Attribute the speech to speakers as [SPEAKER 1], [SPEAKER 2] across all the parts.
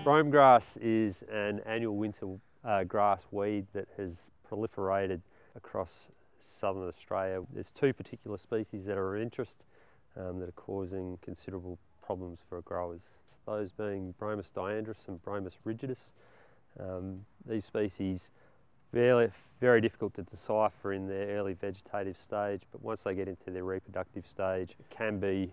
[SPEAKER 1] Brome grass is an annual winter grass weed that has proliferated across southern Australia. There's two particular species that are of interest that are causing considerable problems for growers. Those being Bromus diandrus and Bromus rigidus. These species very difficult to decipher in their early vegetative stage, but once they get into their reproductive stage, it can be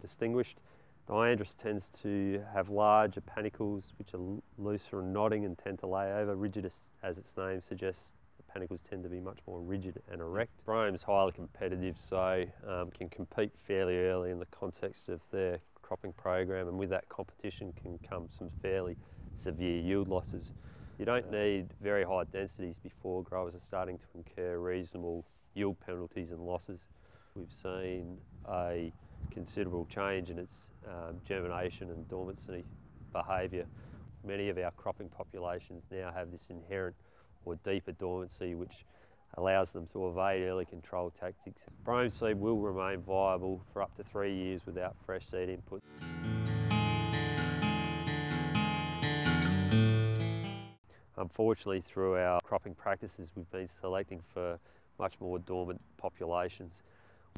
[SPEAKER 1] distinguished. Diandrus tends to have larger panicles which are looser and nodding and tend to lay over. Rigidus, as its name suggests, the panicles tend to be much more rigid and erect. Brome's highly competitive, so can compete fairly early in the context of their cropping program, and with that competition can come some fairly severe yield losses. You don't need very high densities before growers are starting to incur reasonable yield penalties and losses. We've seen a considerable change in its germination and dormancy behaviour. Many of our cropping populations now have this inherent or deeper dormancy which allows them to evade early control tactics. Brome seed will remain viable for up to 3 years without fresh seed input. Unfortunately, through our cropping practices, we've been selecting for much more dormant populations.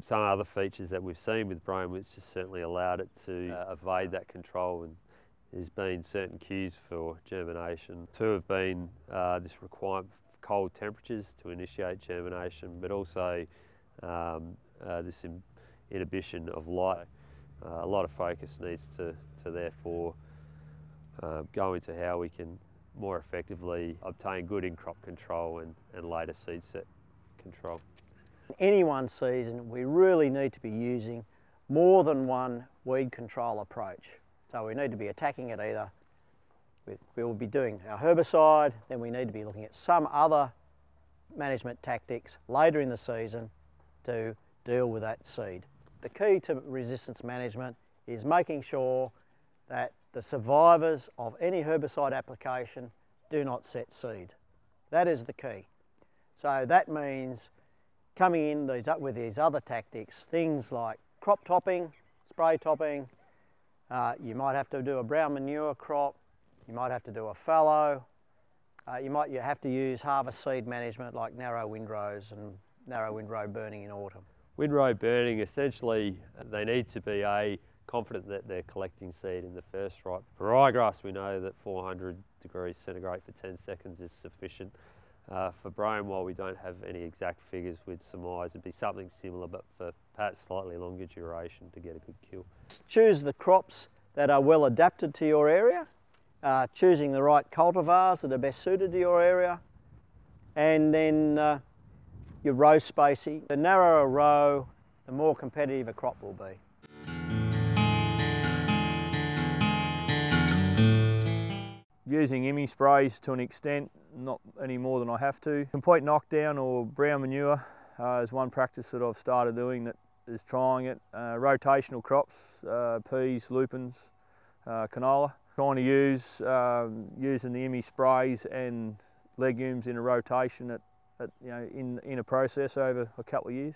[SPEAKER 1] Some other features that we've seen with brome which has certainly allowed it to evade that control, and there's been certain cues for germination. Two have been this requirement for cold temperatures to initiate germination, but also this inhibition of light. A lot of focus needs to therefore go into how we can more effectively obtain good in-crop control and later seed set control.
[SPEAKER 2] In any one season, we really need to be using more than one weed control approach. So we need to be attacking it either we will be doing our herbicide, then we need to be looking at some other management tactics later in the season to deal with that seed. The key to resistance management is making sure that the survivors of any herbicide application do not set seed. That is the key. So that means coming in with these other tactics, things like crop topping, spray topping, you might have to do a brown manure crop, you might have to do a fallow, you have to use harvest seed management like narrow windrows and narrow windrow burning in autumn.
[SPEAKER 1] Windrow burning, essentially they need to be confident that they're collecting seed in the first stripe. For ryegrass we know that 400 degrees centigrade for 10 seconds is sufficient. For brome, while we don't have any exact figures, we'd surmise it'd be something similar but for perhaps slightly longer duration to get a good kill. Choose
[SPEAKER 2] the crops that are well adapted to your area, choosing the right cultivars that are best suited to your area, and then your row spacing. The narrower a row, the more competitive a crop will be.
[SPEAKER 3] Using IMI sprays to an extent, not any more than I have to. Complete knockdown or brown manure is one practice that I've started doing that is trying it. Rotational crops, peas, lupins, canola. Trying to use using the IMI sprays and legumes in a rotation in a process over a couple of years.